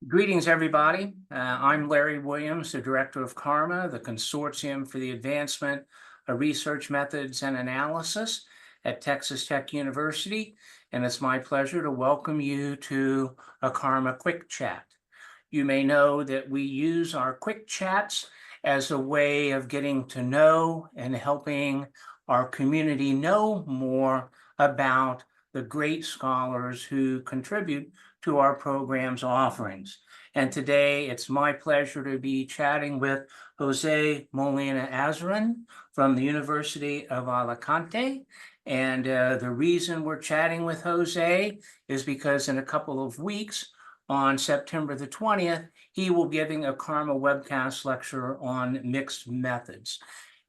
Greetings, everybody. I'm Larry Williams, the Director of CARMA, the Consortium for the Advancement of Research Methods and Analysis at Texas Tech University, and it's my pleasure to welcome you to a CARMA Quick Chat. You may know that we use our quick chats as a way of getting to know and helping our community know more about the great scholars who contribute to our program's offerings. And today it's my pleasure to be chatting with Jose Molina-Azorin from the University of Alicante. And the reason we're chatting with Jose is because in a couple of weeks, on September the 20th, he will be giving a CARMA webcast lecture on mixed methods.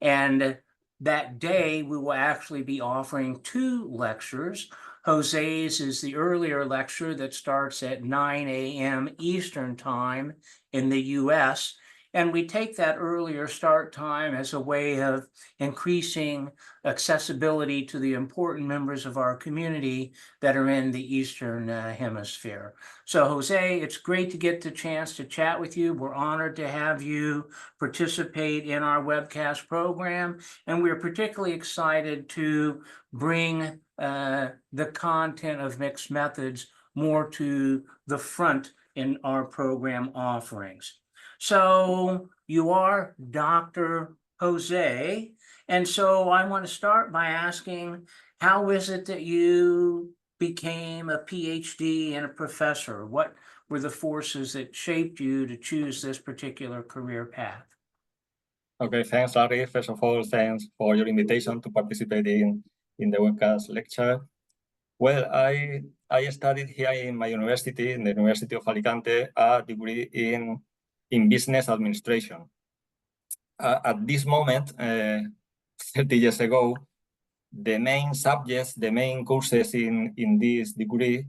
And that day, we will actually be offering two lectures. Jose's is the earlier lecture that starts at 9 a.m. Eastern Time in the US. And we take that earlier start time as a way of increasing accessibility to the important members of our community that are in the Eastern Hemisphere. So, Jose, it's great to get the chance to chat with you. We're honored to have you participate in our webcast program, and we're particularly excited to bring the content of mixed methods more to the front in our program offerings. So you are Dr. Jose, and so I want to start by asking, how is it that you became a PhD and a professor? What were the forces that shaped you to choose this particular career path? Okay, thanks, Larry. First of all, thanks for your invitation to participate in the webcast lecture. Well, I studied here in my university, in the University of Alicante, a degree in business administration. At this moment, 30 years ago, the main subjects, the main courses in this degree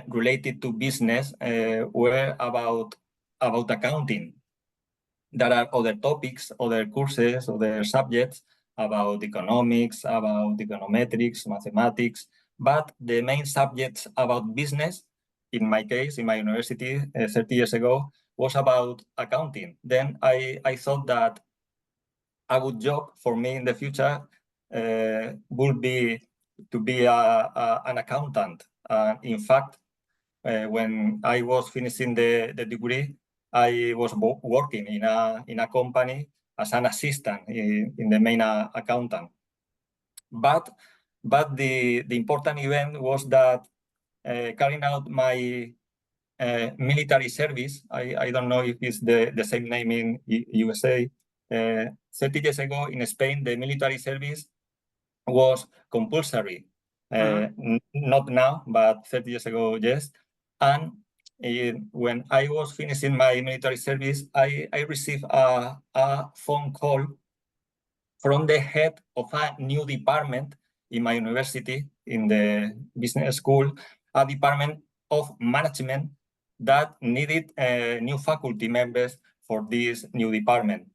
related to business were about accounting. There are other topics, other courses, other subjects about economics, about econometrics, mathematics, but the main subjects about business, in my case, in my university 30 years ago, was about accounting. Then I thought that a good job for me in the future would be to be an accountant. In fact, when I was finishing the degree, I was working in a company as an assistant in the main accountant. But the important event was that carrying out my military service, I don't know if it's the same name in USA, 30 years ago in Spain, the military service was compulsory. Not now, but 30 years ago, yes. And when I was finishing my military service, I received a phone call from the head of a new department in my university, in the business school, a department of management that needed new faculty members for this new department.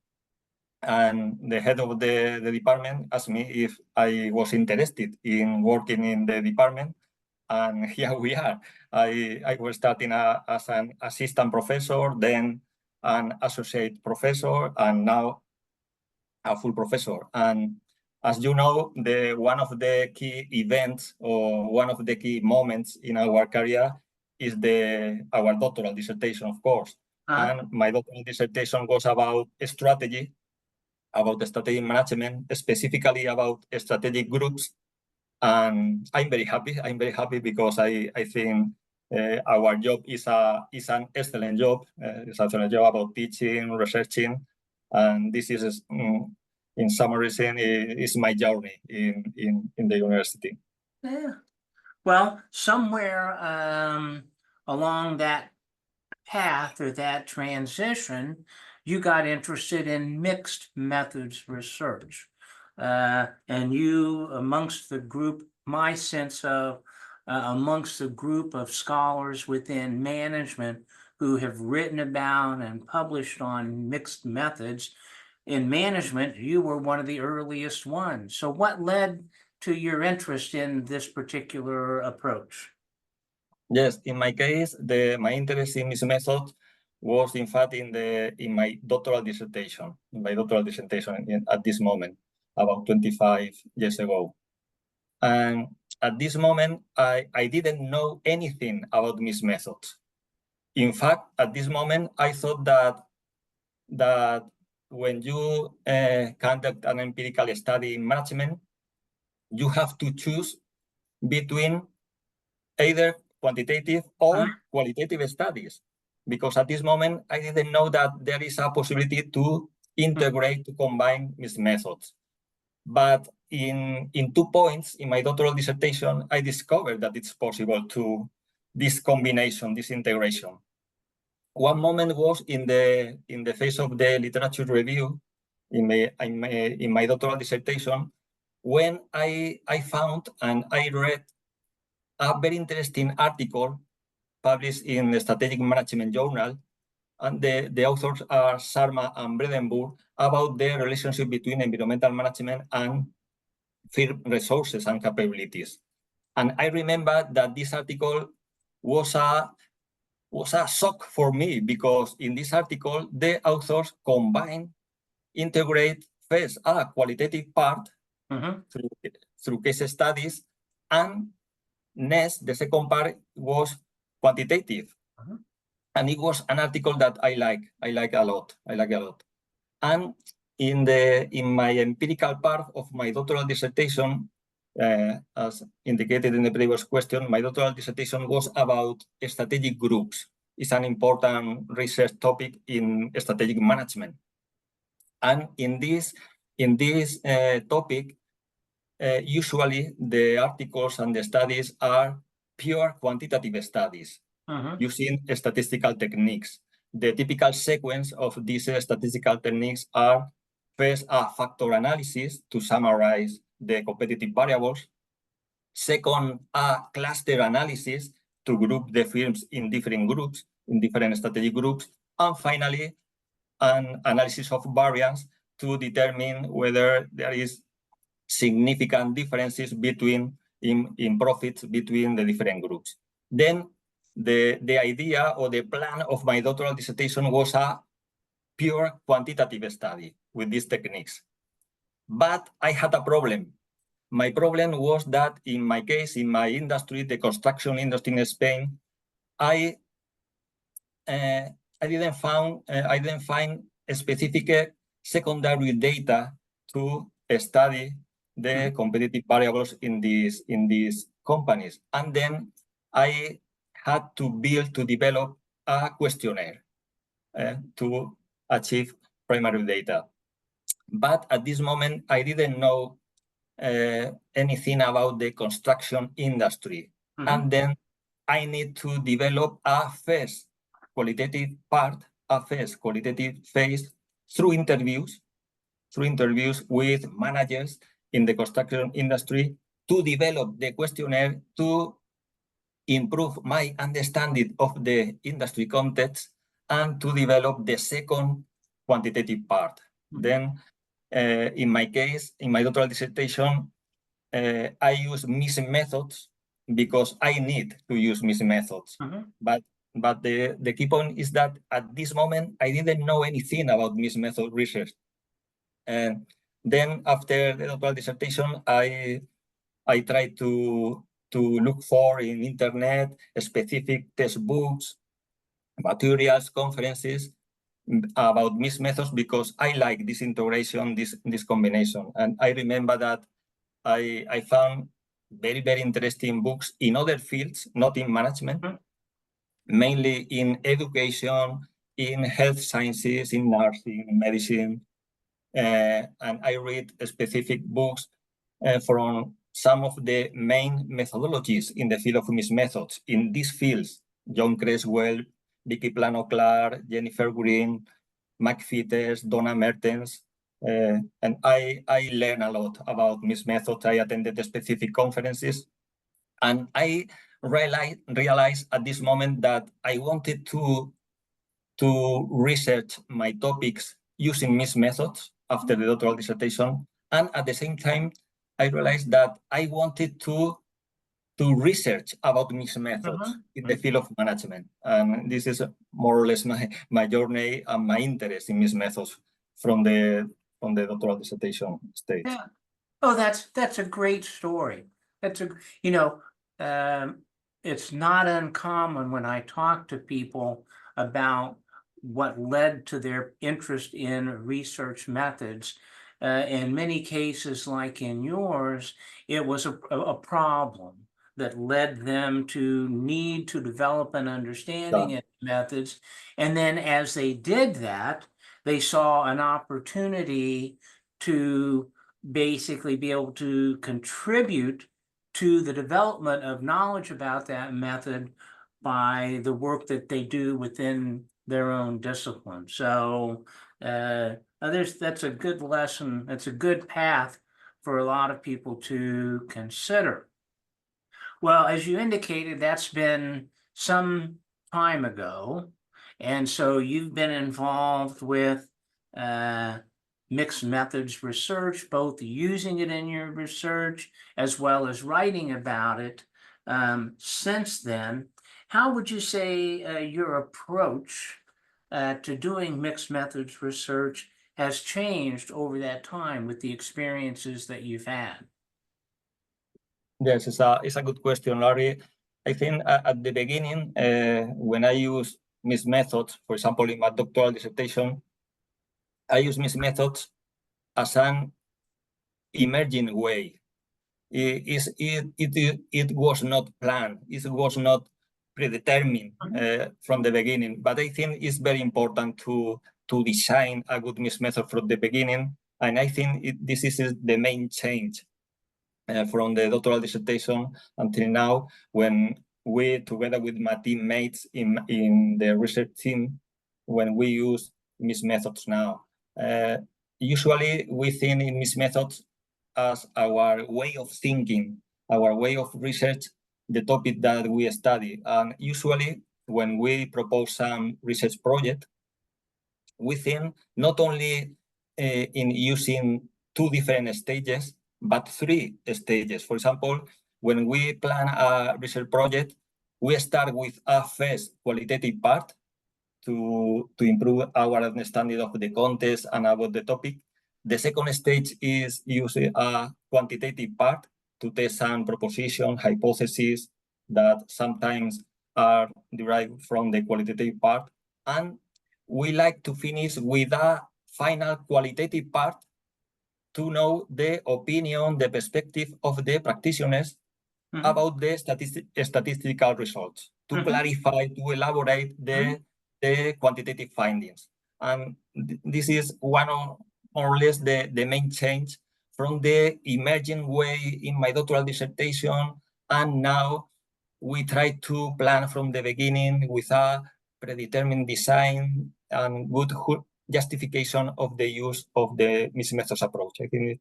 And the head of the department asked me if I was interested in working in the department. And here we are. I was starting as an assistant professor, then an associate professor, and now a full professor. And as you know, one of the key events or one of the key moments in our career is our doctoral dissertation, of course. And my doctoral dissertation was about strategy, about strategic management, specifically about strategic groups. And I'm very happy. I'm very happy because I think our job is an excellent job. It's an excellent job about teaching, researching, and this is, in summary, is my journey in the university. Yeah. Well, somewhere along that path or that transition, you got interested in mixed methods research. And you, amongst the group, my sense of, amongst the group of scholars within management who have written about and published on mixed methods in management, you were one of the earliest ones. So what led to your interest in this particular approach? Yes, in my case, my interest in this method was in fact in my doctoral dissertation, at this moment, about 25 years ago. And at this moment, I didn't know anything about these methods. In fact, at this moment, I thought that when you conduct an empirical study in management, you have to choose between either quantitative or qualitative studies. Because at this moment, I didn't know that there is a possibility to integrate, to combine these methods. But in 2 points in my doctoral dissertation, I discovered that it's possible to this combination, this integration. One moment was in the phase of the literature review in my doctoral dissertation, when I found and I read a very interesting article published in the Strategic Management Journal, and the authors are CARMA and Bredenburg, about the relationship between environmental management and firm resources and capabilities. And I remember that this article was a shock for me, because in this article, the authors integrate first a qualitative part through case studies, and next, the second part was quantitative. And it was an article that I like a lot. And in my empirical part of my doctoral dissertation, as indicated in the previous question, my doctoral dissertation was about strategic groups. It's an important research topic in strategic management. And in this topic, usually the articles and the studies are pure quantitative studies using statistical techniques. The typical sequence of these statistical techniques are first a factor analysis to summarize the competitive variables. Second, a cluster analysis to group the firms in different groups, in different strategic groups. And finally, an analysis of variance to determine whether there is significant differences in profits between the different groups. Then the idea or the plan of my doctoral dissertation was a pure quantitative study with these techniques. But I had a problem. My problem was that in my case, in my industry, the construction industry in Spain, I didn't find specific secondary data to study the competitive variables in these companies. And then I had to develop a questionnaire to achieve primary data. But at this moment, I didn't know anything about the construction industry. And then I need to develop a first qualitative phase through interviews with managers in the construction industry, to develop the questionnaire to improve my understanding of the industry context, and to develop the second quantitative part. Then, in my case, in my doctoral dissertation, I use missing methods because I need to use missing methods. But the key point is that at this moment, I didn't know anything about missing method research. And then after the doctoral dissertation, I tried to look for in internet specific textbooks, materials, conferences about mixed methods, because I like this integration, this combination. And I remember that I found very, very interesting books in other fields, not in management, mainly in education, in health sciences, in nursing, medicine. And I read specific books from some of the main methodologies in the field of mixed methods. In these fields, John Creswell, Vicky Plano-Clark, Jennifer Green, Mike Fitters, Donna Mertens, and I learned a lot about mixed methods. I attended specific conferences, and I realized at this moment that I wanted to research my topics using mixed methods after the doctoral dissertation. And at the same time, I realized that I wanted to to research about mixed methods in the field of management. And this is more or less my journey and my interest in mixed methods from the doctoral dissertation stage. Yeah. Oh, that's a great story. That's it's not uncommon when I talk to people about what led to their interest in research methods. In many cases, like in yours, it was a problem that led them to need to develop an understanding of methods. And then as they did that, they saw an opportunity to basically be able to contribute to the development of knowledge about that method by the work that they do within their own discipline. So that's a good lesson. That's a good path for a lot of people to consider. Well, as you indicated, that's been some time ago. And so you've been involved with mixed methods research, both using it in your research as well as writing about it since then. How would you say your approach to doing mixed methods research has changed over that time with the experiences that you've had? Yes, it's a good question, Larry. I think at the beginning, when I use mixed methods, for example, in my doctoral dissertation, I use mixed methods as an emerging way. It was not planned. It was not predetermined from the beginning. But I think it's very important to design a good mixed method from the beginning. And I think this is the main change from the doctoral dissertation until now, when we, together with my teammates in the research team, when we use mixed methods now. Usually we think in mixed methods as our way of thinking, our way of research, the topic that we study. And usually when we propose some research project, we think not only in using two different stages, but three stages. For example, when we plan a research project, we start with a first qualitative part to improve our understanding of the context and about the topic. The second stage is using a quantitative part to test some proposition, hypotheses that sometimes are derived from the qualitative part. And we like to finish with a final qualitative part to know the opinion, the perspective of the practitioners about the statistical results, to clarify, to elaborate the quantitative findings. And this is one of more or less the main change from the emerging way in my doctoral dissertation. And now we try to plan from the beginning with a predetermined design and good justification of the use of the mixed methods approach. I think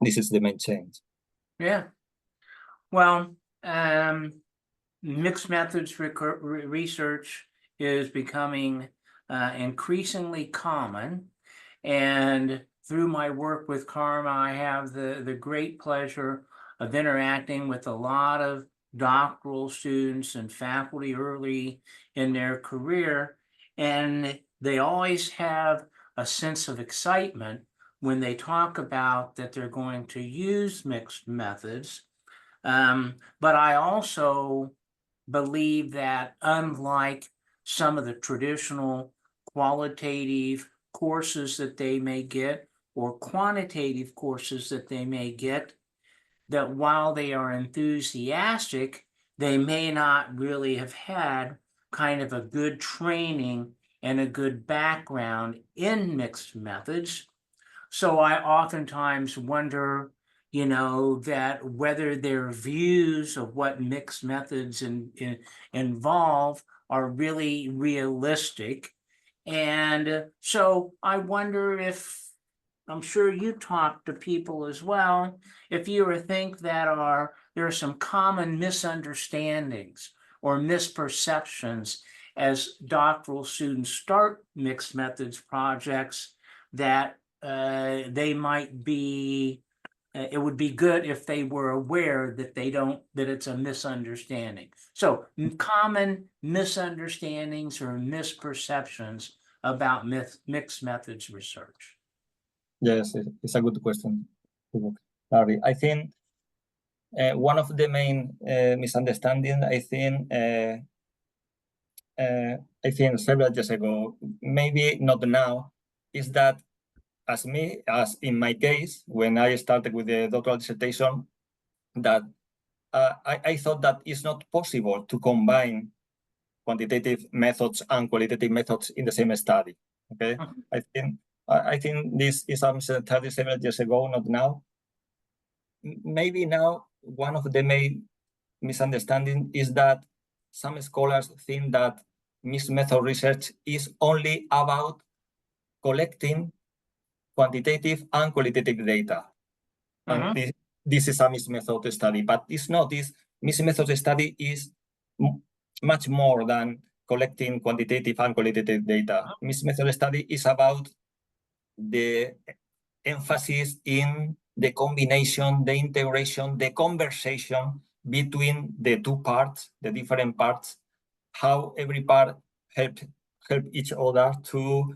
this is the main change. Yeah. Well, mixed methods research is becoming increasingly common. And through my work with CARMA, I have the great pleasure of interacting with a lot of doctoral students and faculty early in their career. And they always have a sense of excitement when they talk about that they're going to use mixed methods. But I also believe that unlike some of the traditional qualitative courses that they may get or quantitative courses that they may get, that while they are enthusiastic, they may not really have had kind of a good training and a good background in mixed methods. So I oftentimes wonder, that whether their views of what mixed methods involve are really realistic. And so I wonder if, I'm sure you talk to people as well, if you think that there are some common misunderstandings or misperceptions as doctoral students start mixed methods projects that they might be it would be good if they were aware that that it's a misunderstanding. So common misunderstandings or misperceptions about mixed methods research. Yes, it's a good question, Larry. I think one of the main misunderstandings, I think several years ago, maybe not now, is that as in my case, when I started with the doctoral dissertation, that I thought that it's not possible to combine quantitative methods and qualitative methods in the same study. Okay, I think this is something 37 years ago, not now. Maybe now one of the main misunderstanding is that some scholars think that mixed method research is only about collecting quantitative and qualitative data. And this is a mixed method study, but it's not. This mixed method study is much more than collecting quantitative and qualitative data. Mixed method study is about the emphasis in the combination, the integration, the conversation between the two parts, the different parts, how every part help each other to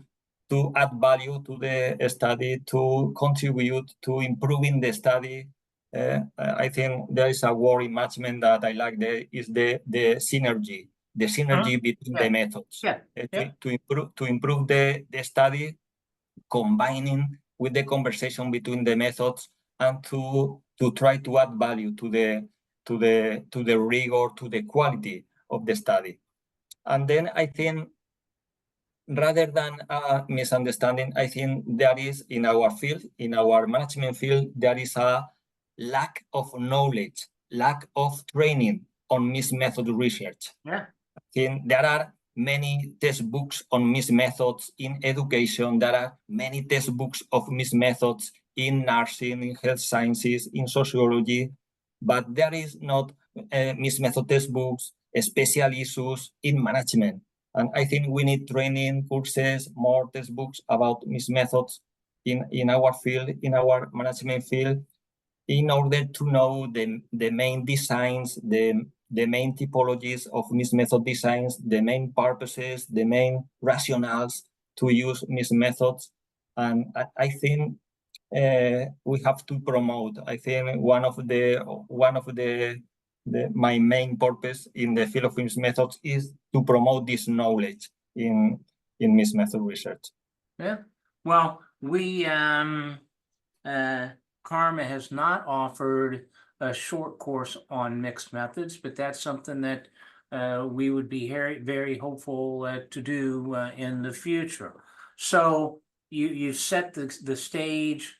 add value to the study, to contribute to improving the study. I think there is a word in management that I like there is the synergy, between the methods. To improve the study, combining with the conversation between the methods, and to try to add value to the rigor, to the quality of the study. And then I think, rather than a misunderstanding, I think there is in our field, in our management field, there is a lack of knowledge, lack of training on mixed method research. I think there are many textbooks on mixed methods in education. There are many textbooks of mixed methods in nursing, in health sciences, in sociology, but there is not mixed method textbooks, special issues in management. And I think we need training courses, more textbooks about mixed methods in our field, in our management field, in order to know the main designs, the main typologies of mixed method designs, the main purposes, the main rationales to use mixed methods. And I think we have to promote. I think one of my main purpose in the field of mixed methods is to promote this knowledge in mixed method research. Yeah. Well, we CARMA has not offered a short course on mixed methods, but that's something that we would be very, very hopeful to do in the future. So you set the stage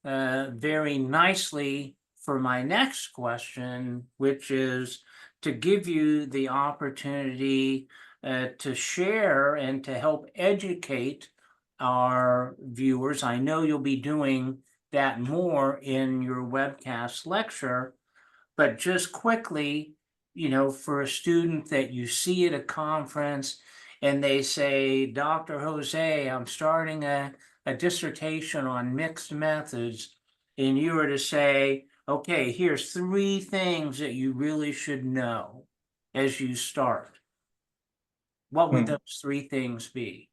very nicely for my next question, which is to give you the opportunity to share and to help educate our viewers. I know you'll be doing that more in your webcast lecture, but just quickly, for a student that you see at a conference and they say, Dr. Jose, I'm starting a dissertation on mixed methods, and you were to say, okay, here's 3 things that you really should know as you start. What would those 3 things be?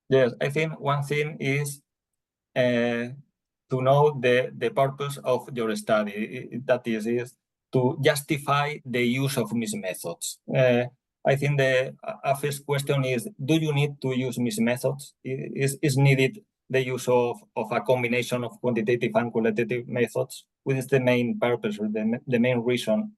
Yes, I think one thing is to know the purpose of your study. That is to justify the use of mixed methods. I think the first question is, do you need to use mixed methods? Is needed the use of a combination of quantitative and qualitative methods? What is the main purpose or the main reason,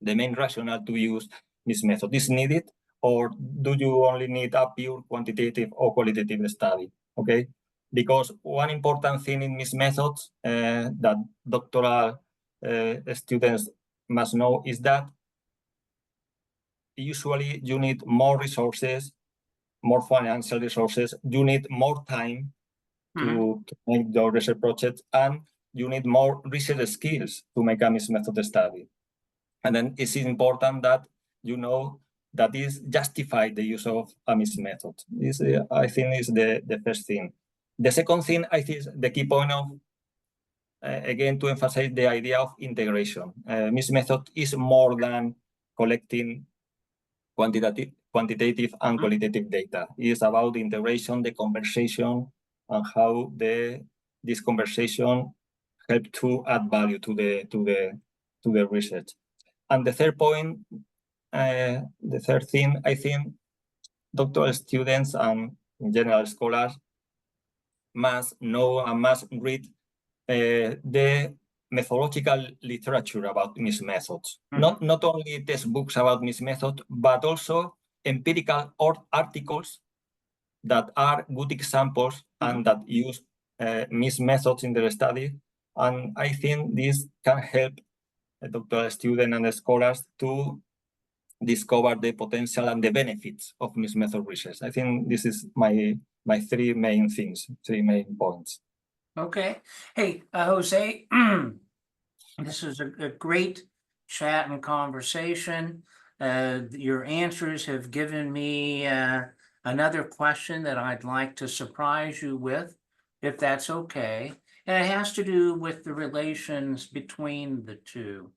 the main rationale to use mixed method? Is needed, or do you only need a pure quantitative or qualitative study? Okay, because one important thing in mixed methods that doctoral students must know is that usually you need more resources, more financial resources, you need more time to make your research project, and you need more research skills to make a mixed method study. And then it's important that you know that is justify the use of a mixed method. This, I think, is the first thing. The second thing, I think, is the key point of again, to emphasize the idea of integration. MIS method is more than collecting quantitative and qualitative data. It is about the integration, the conversation, and how this conversation help to add value to the research. And the third point, the third thing, I think doctoral students and general scholars must know and must read the methodological literature about MIS methods. Not only textbooks about MIS method, but also empirical articles that are good examples and that use MIS methods in their study. And I think this can help a doctoral student and the scholars to discover the potential and the benefits of MIS method research. I think this is my three main things, 3 main points. Okay. Hey, Jose, this is a great chat and conversation. Your answers have given me another question that I'd like to surprise you with, if that's okay. And it has to do with the relations between the two.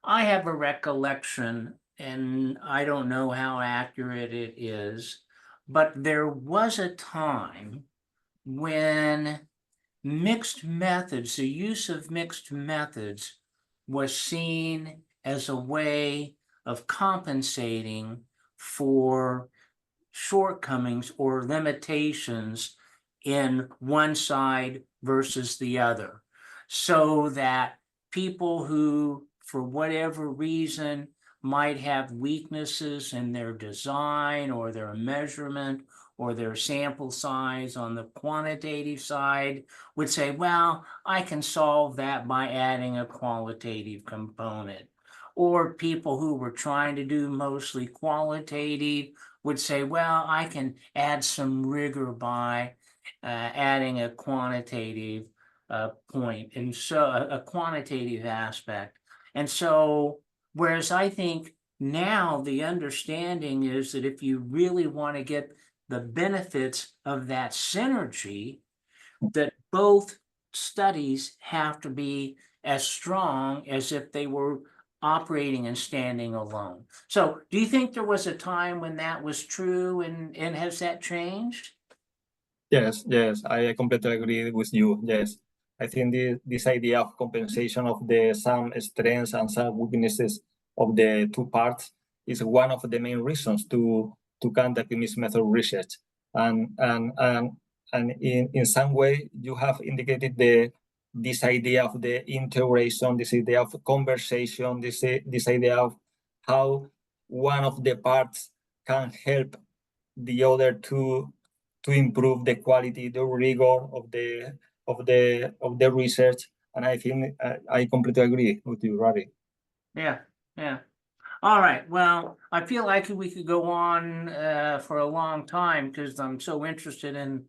I have a recollection, and I don't know how accurate it is, but there was a time when mixed methods, the use of mixed methods was seen as a way of compensating for shortcomings or limitations in one side versus the other, so that people who, for whatever reason, might have weaknesses in their design or their measurement or their sample size on the quantitative side would say, well, I can solve that by adding a qualitative component. Or people who were trying to do mostly qualitative would say, well, I can add some rigor by adding a quantitative point, and so a quantitative aspect. And so, whereas I think now the understanding is that if you really want to get the benefits of that synergy, that both studies have to be as strong as if they were operating and standing alone. So do you think there was a time when that was true, and has that changed? Yes, I completely agree with you. Yes, I think this idea of compensation of some strengths and some weaknesses of the two parts is one of the main reasons to conduct MIS method research. And in some way, you have indicated this idea of the integration, this idea of conversation, this idea of how one of the parts can help the other to improve the quality, the rigor of the research. And I think I completely agree with you, Rory. Yeah. All right. Well, I feel like we could go on for a long time because I'm so interested in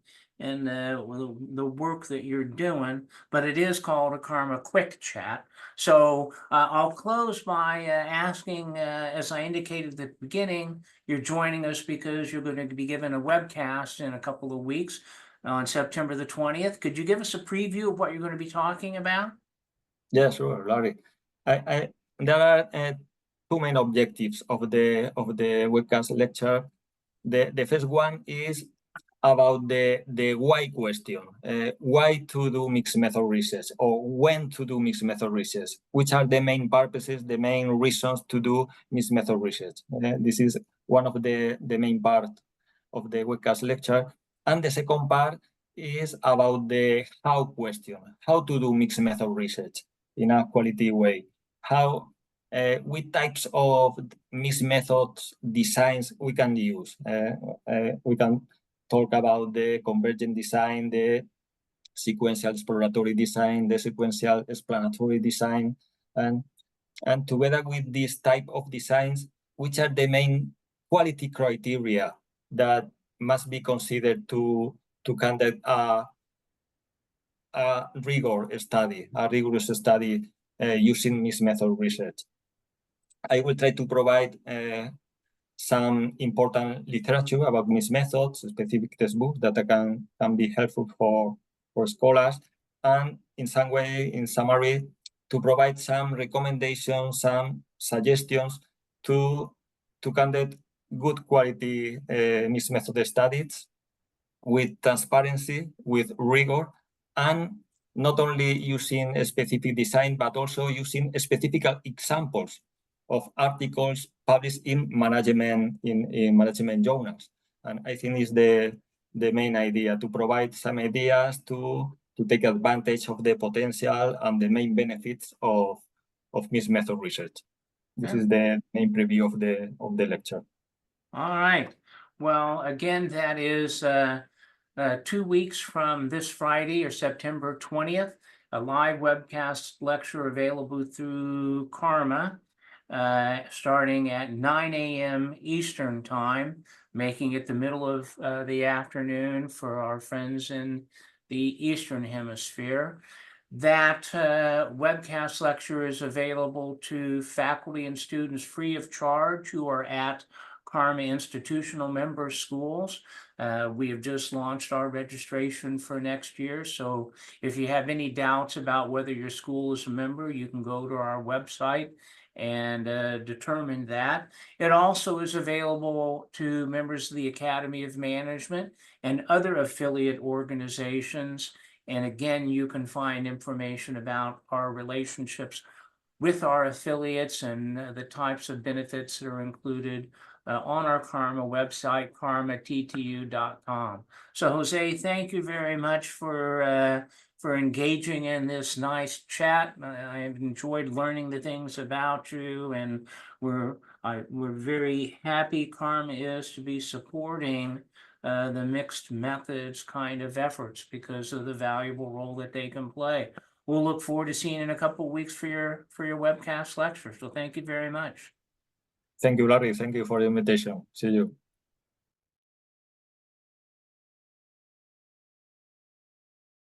the work that you're doing, but it is called a CARMA Quick Chat. So I'll close by asking, as I indicated at the beginning, you're joining us because you're going to be given a webcast in a couple of weeks on September the 20th. Could you give us a preview of what you're going to be talking about? Yeah, sure, Larry. There are 2 main objectives of the webcast lecture. The first one is about the why question. Why to do mixed method research, or when to do mixed method research? Which are the main purposes, the main reasons to do mixed method research? This is one of the main part of the webcast lecture. And the second part is about the how question, how to do mixed method research in a quality way. How, which types of mixed methods designs we can use. We can talk about the convergent design, the sequential exploratory design, the sequential explanatory design, and together with this type of designs, which are the main quality criteria that must be considered to conduct a rigorous study using MIS method research. I will try to provide some important literature about MIS methods, specific textbooks that can be helpful for scholars, and in some way, in summary, to provide some recommendations, some suggestions to conduct good quality mixed method studies with transparency, with rigor, and not only using a specific design, but also using specific examples of articles published in management journals. And I think is the main idea, to provide some ideas to take advantage of the potential and the main benefits of mixed method research. This is the main preview of the lecture. All right. Well, again, that is 2 weeks from this Friday, or September 20th, a live webcast lecture available through CARMA, starting at 9 a.m. Eastern Time, making it the middle of the afternoon for our friends in the Eastern Hemisphere. That webcast lecture is available to faculty and students free of charge who are at CARMA institutional member schools. We have just launched our registration for next year, so if you have any doubts about whether your school is a member, you can go to our website and determine that. It also is available to members of the Academy of Management and other affiliate organizations. And again, you can find information about our relationships with our affiliates and the types of benefits that are included on our CARMA website, karmattu.com. So Jose, thank you very much for engaging in this nice chat. I've enjoyed learning the things about you, and we're very happy CARMA is to be supporting the mixed methods kind of efforts because of the valuable role that they can play. We'll look forward to seeing you in a couple of weeks for your webcast lecture. So thank you very much. Thank you, Larry. Thank you for the invitation. See you.